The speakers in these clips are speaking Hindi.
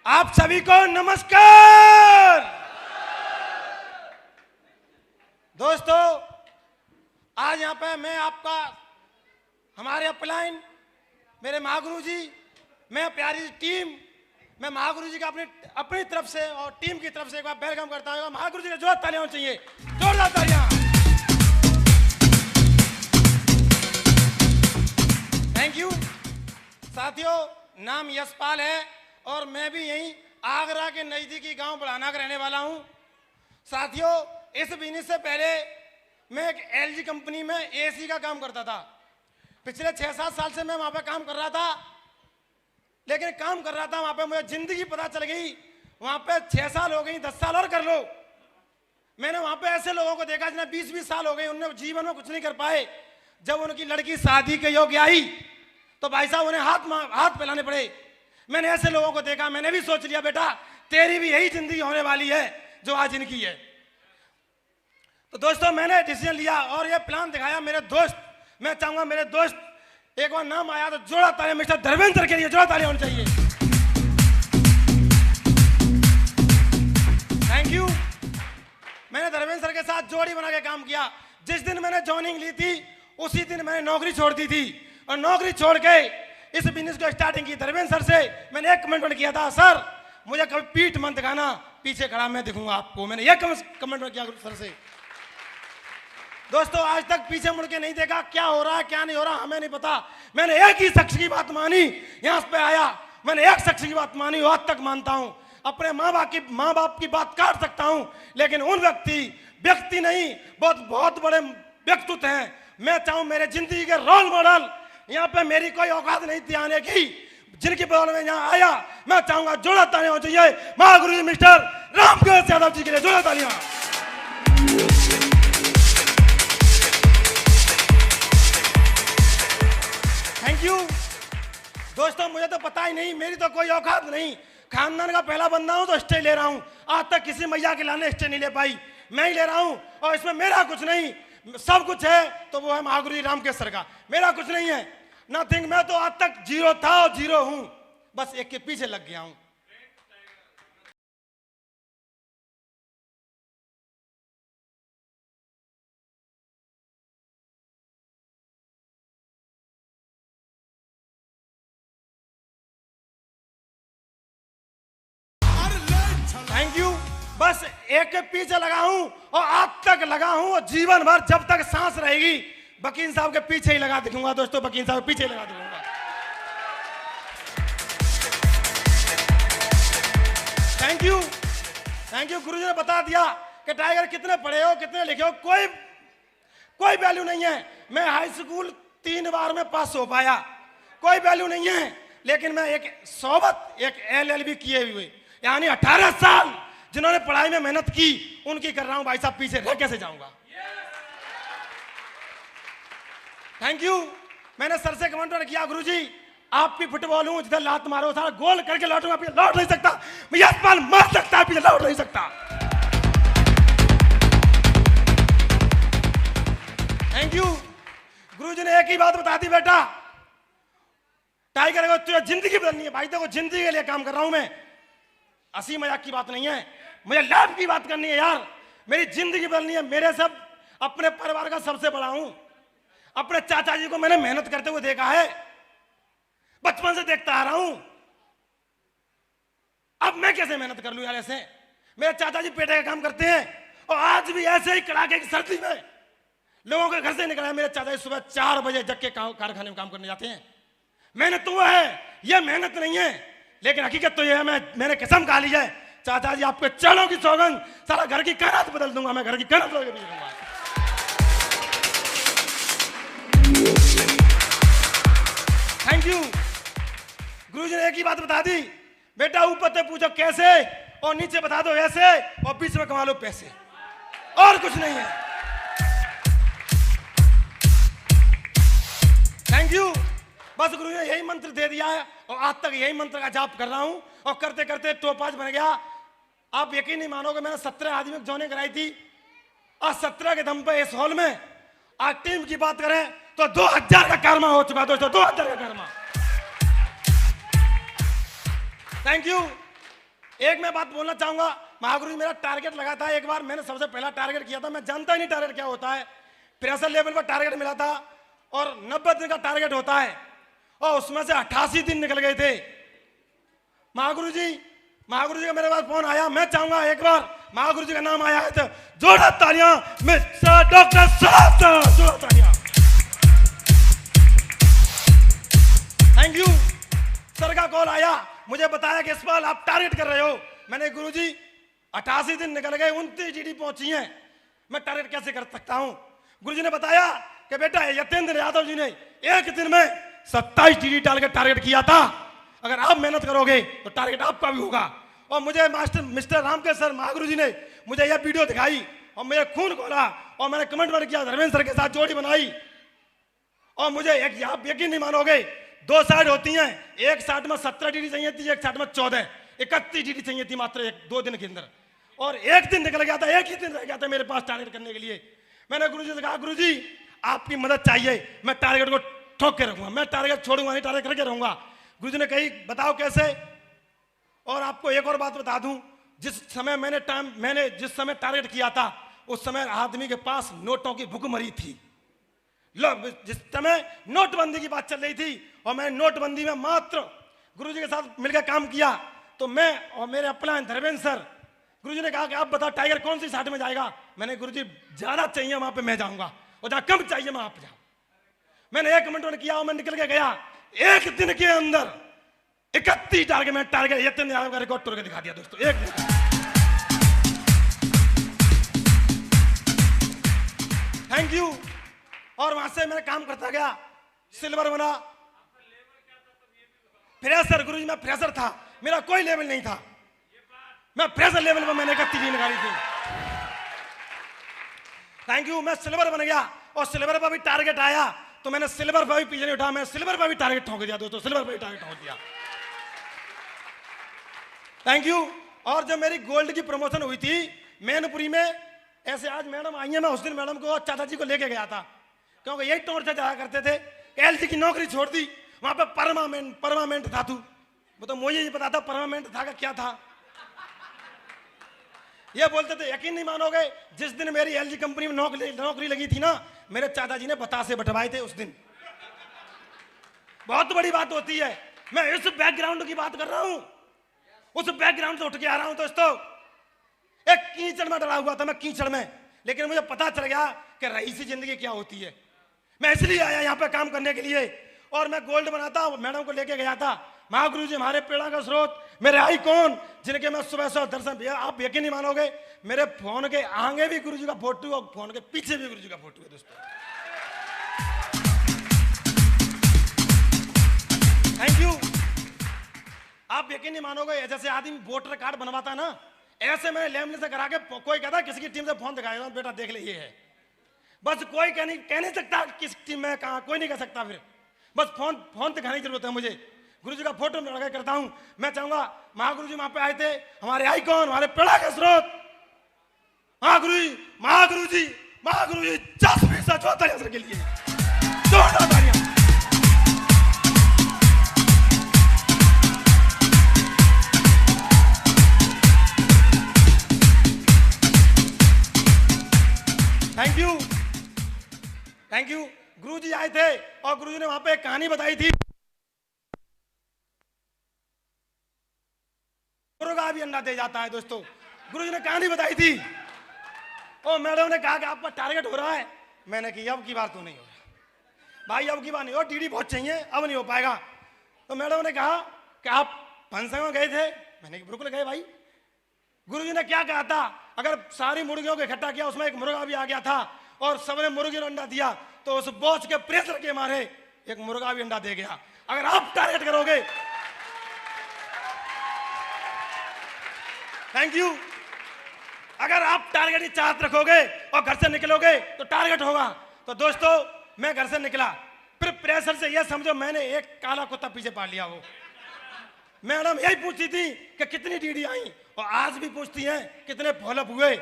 आप सभी को नमस्कार। दोस्तों, आज यहाँ पे मैं आपका, हमारे अपलाइन, मेरे महागुरु जी, मैं प्यारी टीम, मैं महागुरु जी का अपनी तरफ से और टीम की तरफ से एक बार वेलकम करता हूँ। महागुरु जी का जोरदार तालियां होनी चाहिए, जोरदार तालियां। Thank you. साथियों, नाम यशपाल है और मैं भी यहीं आगरा के नजदीकी गांव बढ़ाना का रहने वाला हूं। साथियों, इस बिजनेस से पहले मैं एक एलजी कंपनी में एसी का काम करता था। पिछले 6-7 साल से मैं वहां पे काम कर रहा था, लेकिन काम कर रहा था वहां पे मुझे जिंदगी पता चल गई। वहां पे 6 साल हो गई, 10 साल और कर लो। मैंने वहां पे ऐसे लोगों को देखा जिन्हें 20-20 साल हो गए, उन्होंने जीवन में कुछ नहीं कर पाए। जब उनकी लड़की शादी के योग्य आई तो भाई साहब उन्हें हाथ फैलाने पड़े। मैंने ऐसे लोगों को देखा, मैंने भी सोच लिया बेटा तेरी भी यही जिंदगी होने वाली है जो आज इनकी है। तो दोस्तों, मैंने डिसीजन लिया और ये प्लान दिखाया मेरे दोस्त। मैं चाहूंगा मेरे दोस्त, एक बार नाम आया तो जोड़ा तालियां मिस्टर धर्मेंद्र के लिए, जोड़ा तालियां होनी चाहिए। Thank you. मैंने धर्मेंद्र के साथ जोड़ी बना के काम किया। जिस दिन मैंने ज्वाइनिंग ली थी उसी दिन मैंने नौकरी छोड़ दी थी और नौकरी छोड़ के इस बिजनेस को स्टार्टिंग की। धर्मेंद्र सर से मैंने एक कमेंटमेंट किया था, सर मुझे कभी पीठ मत दिखाना, पीछे खड़ा मैं दिखूंगा आपको। मैंने एक कमेंटमेंट किया सर से। दोस्तों, आज तक पीछे मुड़ के नहीं देखा, क्या हो रहा है क्या नहीं हो रहा हमें नहीं पता। मैंने एक ही शख्स की बात मानी, यहां पे आया, मैंने एक शख्स की बात मानी, आज तक मानता हूं। अपने माँ बाप की बात काट सकता हूं, लेकिन उन व्यक्ति नहीं, बहुत बड़े व्यक्तित्व हैं। मैं चाहूं मेरे जिंदगी के रोल मॉडल, यहाँ पे मेरी कोई औकात नहीं थी आने की, जिनकी बदौलत में यहाँ आया। मैं चाहूंगा जोड़ा तालियां हो चाहिए महागुरु जी मिस्टर रामकृष्ण यादव जी के लिए, जोड़ा तालियां। Thank you. दोस्तों, मुझे तो पता ही नहीं, मेरी तो कोई औकात नहीं। खानदान का पहला बंदा हूं तो स्टे ले रहा हूं। आज तक किसी मैया के लाने स्टे नहीं ले पाई, मैं ही ले रहा हूं। और इसमें मेरा कुछ नहीं, सब कुछ है तो वो है महागुरु जी रामकृष्ण सर का। मेरा कुछ नहीं है, नथिंग। मैं तो आज तक जीरो था और जीरो हूं, बस एक के पीछे लग गया हूं। Thank you. बस एक के पीछे लगा हूं और आज तक लगा हूं और जीवन भर जब तक सांस रहेगी वकील साहब के पीछे ही लगा दिखूंगा। दोस्तों, वकील साहब के पीछे लगा दिखूंगा। Thank you. Thank you. Guruji ने बता दिया कि टाइगर कितने पढ़े हो, कितने लिखे हो, कोई वैल्यू नहीं है। मैं हाई स्कूल 3 बार में पास हो पाया, कोई वैल्यू नहीं है। लेकिन मैं एक सोबत एक LLB किए हुए, यानी 18 साल जिन्होंने पढ़ाई में मेहनत की, उनकी कर रहा हूं। भाई साहब पीछे रह कैसे जाऊंगा। Thank you. मैंने सर से कमेंट किया, गुरुजी आपकी फुटबॉल हूं, जिधर लात मारो सारा गोल करके लौटूंगा, पीछे लौट नहीं सकता। मैं यशपाल मार सकता है, पीछे लौट नहीं सकता। Thank you. गुरुजी ने एक ही बात बता दी, बेटा टाइगर को तुझे जिंदगी बदलनी है। भाई देखो, जिंदगी के लिए काम कर रहा हूं मैं, हंसी मजाक की बात नहीं है, मुझे लाभ की बात करनी है यार। मेरी जिंदगी बदलनी है। मेरे सब अपने परिवार का सबसे बड़ा हूं। अपने चाचा जी को मैंने मेहनत करते हुए देखा है, बचपन से देखता आ रहा हूं। अब मैं कैसे मेहनत कर लूं यार ऐसे। मेरे चाचा जी पेटे का काम करते हैं और आज भी ऐसे ही कड़ाके की सर्दी में लोगों के घर से निकला है। मेरे चाचा जी सुबह 4 बजे जग के कारखाने में काम करने जाते हैं। मेहनत तो वो है, ये मेहनत नहीं है। लेकिन हकीकत तो ये है, मैंने कसम खा ली है, चाचा जी आपके चरणों की सौगंध, सारा घर की कायनात बदल दूंगा मैं, घर की कायनात बदल दूंगा। Thank you. गुरुजी ने एक ही बात बता दी, बेटा ऊपर से पूछो कैसे और नीचे बता दो ऐसे और बीच में कमा लो पैसे, और कुछ नहीं है। Thank you. बस गुरु ने यही मंत्र दे दिया है और आज तक यही मंत्र का जाप कर रहा हूं और करते करते टॉप बन गया। आप यकीन नहीं मानोगे, मैंने 17 आदमी की ज्वाइनिंग कराई थी और 17 के दम पे इस हॉल में आज टीम की बात करें तो 2000 का कर्मा हो चुका। दोस्तों, 2000 का कर्मा। Thank you. एक मैं बात बोलना चाहूंगा, महागुरु जी मेरा टारगेट लगा था, एक बार मैंने सबसे पहला टारगेट किया था, मैं जानता ही नहीं टारगेट क्या होता है। प्रेशर लेवल पर टारगेट मिला था और 90 दिन का टारगेट होता है और उसमें से 88 दिन निकल गए थे। महागुरु जी का मेरे पास फोन आया, मैं चाहूंगा एक बार महागुरु जी का नाम आया है तो जोड़ा तालियां, मिस्टर डॉक्टर साहब, जोड़ा तालियां। Thank you. सर का कॉल आया, मुझे बताया कि इस बार आप टारगेट कर रहे हो। मैंने गुरुजी 88 दिन निकल गए, 29 जीडी पहुंची हैं, मैं टारगेट कैसे कर सकता हूं। गुरुजी ने बताया कि बेटा यतेंद्र यादव जी ने एक दिन में 27 जीडी डाल के टारगेट किया था, अगर आप मेहनत करोगे तो टारगेट आपका भी होगा। और मुझे मिस्टर रामकेश सर महागुरु जी ने मुझे यह वीडियो दिखाई और मेरे खून खोला और मैंने कमेंट वर किया, धर्मेंद्र सर के साथ जोड़ी बनाई और मुझे एक आप यकीन नहीं मानोगे, 2 साइड होती हैं, एक साइड में 17 डिग्री चाहिए थी, एक साइड में 14, 31 डिग्री चाहिए थी मात्र 2 दिन के अंदर, और एक दिन निकल गया था, एक ही दिन रह गया था मेरे पास टारगेट करने के लिए। मैंने गुरुजी से कहा, गुरुजी आपकी मदद चाहिए, मैं टारगेट को ठोक के रखूंगा, मैं टारगेट छोड़ूंगा नहीं, टारगेट करके रहूंगा। गुरुजी ने कही बताओ कैसे। और आपको एक और बात बता दूं, जिस समय टारगेट किया था उस समय आदमी के पास नोटों की भुखमरी थी। जिस समय नोटबंदी की बात चल रही थी और मैं नोटबंदी में मात्र गुरुजी के साथ मिलकर काम किया, तो मैं और मेरे अपलाइन धर्मेंद्र सर, गुरुजी ने कहा कि आप बताओ टाइगर कौन सी साइड में जाएगा। मैंने गुरुजी ज्यादा चाहिए वहां पे मैं जाऊंगा और जहां कम चाहिए वहां पे जाऊं। मैंने 1 मिनट किया और मैं निकल के गया, एक दिन के अंदर 31 टारगेट यतेंद्र यादव का रिकॉर्ड तोड़ के दिखा दिया दोस्तों, एक दिन। Thank you. और वहां से मैं काम करता गया, सिल्वर बना, फ्रेशर, गुरुजी मैं फ्रेशर था, मेरा कोई लेवल नहीं था, मैं फ्रेशर लेवल पर मैंने 31 निकाली थी। Thank you. मैं सिल्वर बन गया और सिल्वर पर भी टारगेट आया तो मैंने सिल्वर पर भी पीछे नहीं उठा, मैं सिल्वर पर भी टारगेट ठोक दिया दोस्तों, सिल्वर पर भी टारगेट ठोक दिया। Thank you. और जब मेरी गोल्ड की प्रमोशन हुई थी मैनपुरी में, ऐसे आज मैडम आई है, मैं उस दिन मैडम को चाचा जी को लेके गया था, क्योंकि यही टोर से जाया करते थे। एलजी की नौकरी छोड़ दी, वहां पे परमानेंट था तू, वो तो मुझे ही पता था परमानेंट था क्या था। ये बोलते थे, यकीन नहीं मानोगे, जिस दिन मेरी एलजी कंपनी में नौकरी लगी थी ना, मेरे चाचा जी ने बतासे बंटवाए थे उस दिन। बहुत बड़ी बात होती है। मैं इस बैकग्राउंड की बात कर रहा हूं, उस बैकग्राउंड से उठ के आ रहा हूं दोस्तों। एक कीचड़ में डरा हुआ था मैं, कीचड़ में, लेकिन मुझे पता चल गया कि रईसी जिंदगी क्या होती है। मैं इसलिए आया यहाँ पे काम करने के लिए और मैं गोल्ड बनाता, मैडम को लेके गया था। महागुरु जी हमारे प्रेरणा का स्रोत, मेरे आइकॉन, जिनके मैं सुबह सुबह दर्शन दिया। आप यकीन नहीं मानोगे, मेरे फोन के आगे भी गुरु जी का फोटो और फोन के पीछे भी गुरु जी का फोटो है दोस्तों। Thank you. आप यकीन नहीं मानोगे, जैसे आदमी वोटर कार्ड बनवाता है ना, ऐसे मैंने लेमने से करा के, कोई कहता किसी की टीम से फोन दिखाएगा, बेटा देख ले ये है, बस कोई कह नहीं सकता किस टीम में कहा, कोई नहीं कह सकता, फिर बस फोन दिखाने की जरूरत है मुझे। गुरु जी का फोटो लगा करता हूं। मैं चाहूंगा, महागुरु जी वहां पे आए थे, हमारे आइकॉन, हमारे प्रेरणा का स्रोत, महागुरु जी 10 पैसा चौथा के लिए थैंक यू। गुरु जी आए थे और गुरु जी ने वहां पे एक कहानी बताई थी, मुर्गा भी अंडा दे जाता है दोस्तों। गुरु जी ने कहानी बताई थी और मैडम ने कहा कि आपका टारगेट हो रहा है। मैंने कहा अब की बार तो नहीं हो रहा भाई, अब की बार नहीं हो, टीडी बहुत चाहिए, अब नहीं हो पाएगा। तो मैडम ने कहा कि आप फंक्शन में गए थे। मैंने कहा बिल्कुल गए भाई। गुरु जी ने क्या कहा था, अगर सारी मुर्गियों को इकट्ठा किया, उसमें एक मुर्गा भी आ गया था और सबने मुर्गी ने अंडा दिया, तो उस बॉस के प्रेशर के मारे एक मुर्गा भी अंडा दे गया। अगर आप टारगेट करोगे, थैंक यू, अगर आप टारगेट की चाहत रखोगे और घर से निकलोगे तो टारगेट होगा। तो दोस्तों मैं घर से निकला, फिर प्रेशर से यह समझो मैंने एक काला कुत्ता पीछे पा लिया। वो मैडम यही पूछती थी कि कितनी डीडी आई, और आज भी पूछती हैं कितने फॉलोअप हुए।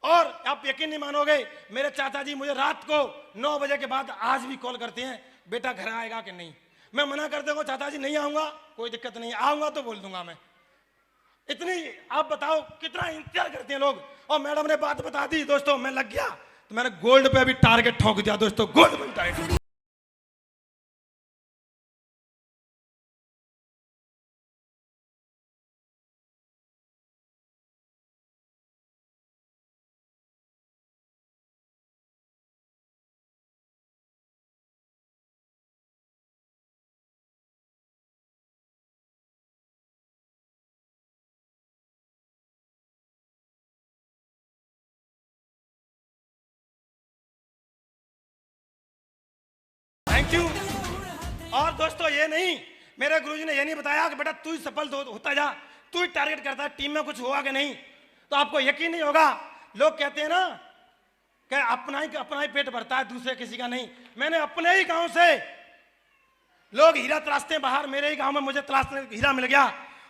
और आप यकीन नहीं मानोगे, मेरे चाचा जी मुझे रात को 9 बजे के बाद आज भी कॉल करते हैं, बेटा घर आएगा कि नहीं। मैं मना कर दूंगा, चाचा जी नहीं आऊंगा, कोई दिक्कत नहीं, आऊंगा तो बोल दूंगा मैं। इतनी आप बताओ कितना इंतजार करते हैं लोग। और मैडम ने बात बता दी दोस्तों, मैं लग गया तो मैंने गोल्ड पे भी टारगेट ठोक दिया दोस्तों, गोल्ड पे टारगेट। Thank you. और दोस्तों ये नहीं, मेरे गुरुजी ने ये नहीं बताया कि बेटा तू ही सफल होता जा, तू ही टारगेट करता है, टीम में कुछ हुआ कि नहीं। तो आपको यकीन नहीं होगा, लोग कहते हैं ना कि अपना ही पेट भरता है, दूसरे किसी का नहीं। मैंने अपने ही गांव से लोग हीरा तलाशते हैं बाहर, मेरे ही गांव में मुझे तलाशने हीरा मिल गया।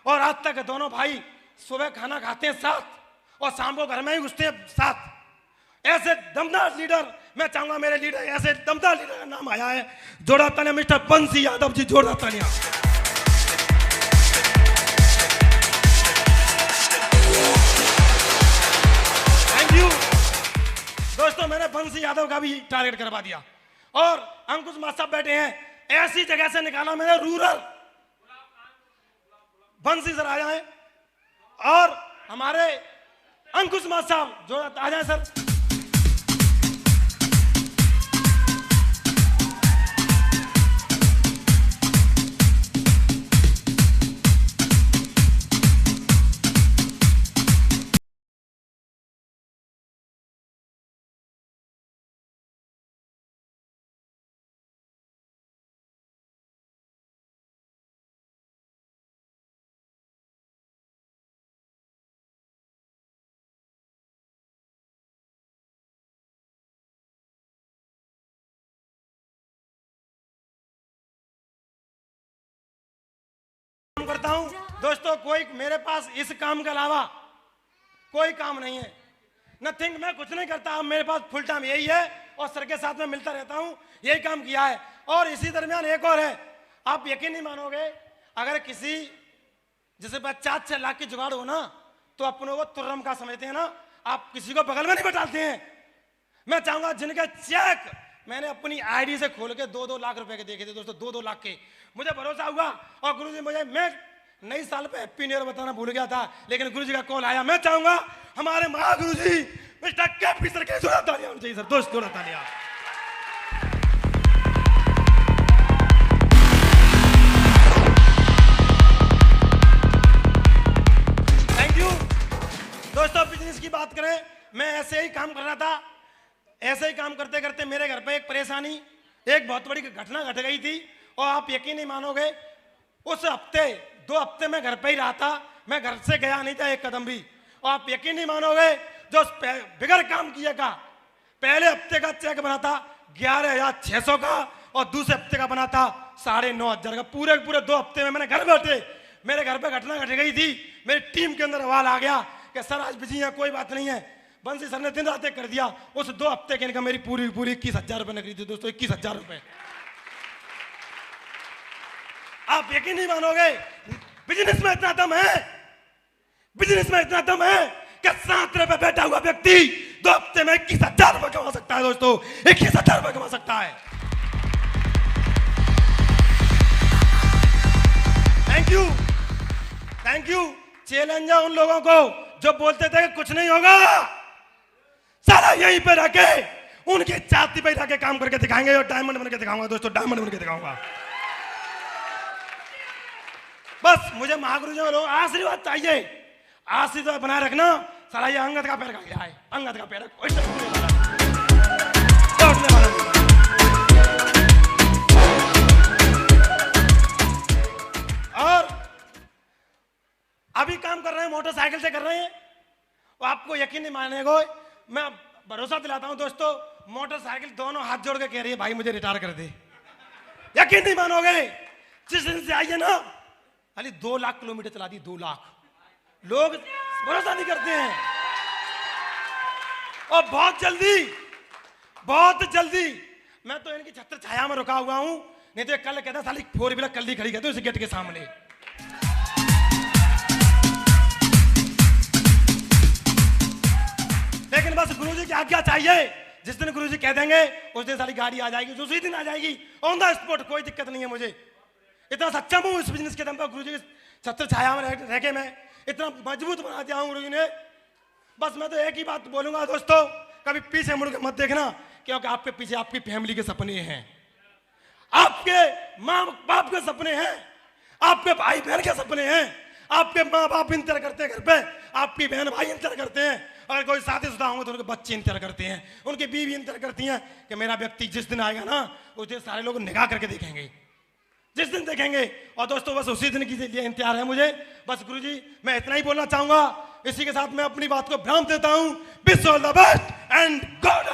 और आज तक दोनों भाई सुबह खाना खाते हैं साथ और शाम को घर में ही घुसते हैं साथ। ऐसे दमदार लीडर, मैं चाहूंगा मेरे लीडर, ऐसे दमदार लीडर का नाम आया है, जोड़ा तालियां मिस्टर बंसी यादव जी, जोड़ा तालियां। थैंक यू दोस्तों, मैंने बंसी यादव का भी टारगेट करवा दिया। और अंकुश मास्टर बैठे हैं, ऐसी जगह से निकाला मैंने रूरल, बंसी सर आ जाए और हमारे अंकुश मास्टर साहब जो आ जाए सर। करता हूं दोस्तों, कोई मेरे पास इस काम के अलावा कोई काम नहीं है, नथिंग, मैं कुछ नहीं करता। मेरे पास फुल टाइम यही है और सर के साथ में मिलता रहता हूं, यही काम किया है। और इसी दरमियान एक और है, आप यकीन नहीं मानोगे, अगर किसी जैसे 4-6 लाख की जुगाड़ हो ना तो अपनों को तुर्रम का समझते हैं ना, आप किसी को बगल में नहीं बैठाते हैं। मैं चाहूंगा जिनके चेक मैंने अपनी आईडी से खोल के 2-2 लाख रुपए के देखे थे दोस्तों, 2-2 लाख के, मुझे भरोसा हुआ। और गुरुजी मुझे, मैं नई साल पे हैप्पी न्यू ईयर बताना भूल गया था, लेकिन गुरुजी का कॉल आया। मैं चाहूंगा हमारे महागुरुजी मिस्टर के सर के जोड़ा तालियां होनी चाहिए सर, दोस्त जोड़ा तालियां। थैंक यू दोस्तों। बिजनेस की बात करें, मैं ऐसे ही काम कर रहा था, ऐसे ही काम करते करते मेरे घर पे एक परेशानी, एक बहुत बड़ी घटना घट गई थी। और आप यकीन नहीं मानोगे, उस हफ्ते 2 हफ्ते मैं घर पे ही रहा था, मैं घर से गया नहीं था एक कदम भी। और आप यकीन नहीं मानोगे, जो बिगड़ काम किए का पहले हफ्ते का चेक बना था 11,600 का और दूसरे हफ्ते का बना था 9,500 का। पूरे 2 हफ्ते में मैंने घर बैठे, मेरे घर पे घटना घट गई थी, मेरी टीम के अंदर सवाल आ गया कि सर आज बिजी है, कोई बात नहीं है। बंसी सर ने दिन रात कर दिया, उस 2 हफ्ते के इनकम मेरी पूरी 21,000 रुपए निकली थी दोस्तों, 21,000 रुपए। आप यकीन नहीं मानोगे, बिजनेस में इतना दम है, बिजनेस में इतना दम है कि 7 रुपए बैठा हुआ व्यक्ति 2 हफ्ते में 21,000 रुपए कमा सकता है दोस्तों, 21,000 रुपए कमा सकता है। Thank you, thank you. Challenge है उन लोगों को जो बोलते थे कि कुछ नहीं होगा, सारा यहीं पे रखे, उनकी छाती पे रखे काम करके दिखाएंगे और डायमंड बन के दिखाऊंगा दोस्तों, डायमंड बन के दिखाऊंगा। बस मुझे महागुरु जी लोग आशीर्वाद चाहिए, आशीर्वाद बनाए रखना। साला ये अंगद का पैर खा गया है, अंगद का पैर और अभी काम कर रहे हैं, मोटरसाइकिल से कर रहे हैं। और आपको यकीन नहीं मानेगा, मैं भरोसा दिलाता हूं दोस्तों, मोटरसाइकिल दोनों हाथ जोड़ के कह रही है भाई मुझे रिटायर कर दे। यकीन नहीं मानोगे, जिस दिन से आई है ना, खाली 2 लाख किलोमीटर चला दी, 2 लाख। लोग भरोसा नहीं करते हैं। और बहुत जल्दी मैं तो इनकी छत्र छाया में रुका हुआ हूं, नहीं तो कल कहता साली 4 व्हीलर कल ही खड़ी कहते इस गेट के सामने। लेकिन बस गुरुजी की आज्ञा चाहिए। जिस दिन गुरुजी कह देंगे उस दिन सारी गाड़ी आ जाएगी, उसी दिन आ जाएगी ऑन द स्पॉट, कोई दिक्कत नहीं है मुझे। इतना सक्षम हूँ इस बिजनेस के दम पर, गुरुजी की छत्र छाया में रह के मैं इतना मजबूत बना दिया हूँ गुरुजी ने। बस मैं तो एक ही बात बोलूंगा दोस्तों, कभी पीछे मुड़ के मत देखना, क्योंकि आपके पीछे आपकी फैमिली के सपने हैं, आपके माँ बाप के सपने हैं, आपके भाई बहन के सपने हैं। आपके माँ बाप इंतजार करते हैं घर पे, आपकी बहन भाई इंतजार करते हैं, अगर कोई शादीशुदा होंगे तो उनके बच्चे इंतजार करते हैं, उनकी बीवी इंतजार करती हैं कि मेरा व्यक्ति जिस दिन आएगा ना उस दिन सारे लोग निगाह करके देखेंगे, जिस दिन देखेंगे। और दोस्तों बस उसी दिन के लिए इंतजार है मुझे। बस गुरुजी मैं इतना ही बोलना चाहूंगा। इसी के साथ मैं अपनी बात को विराम देता हूं। Wish all the best and God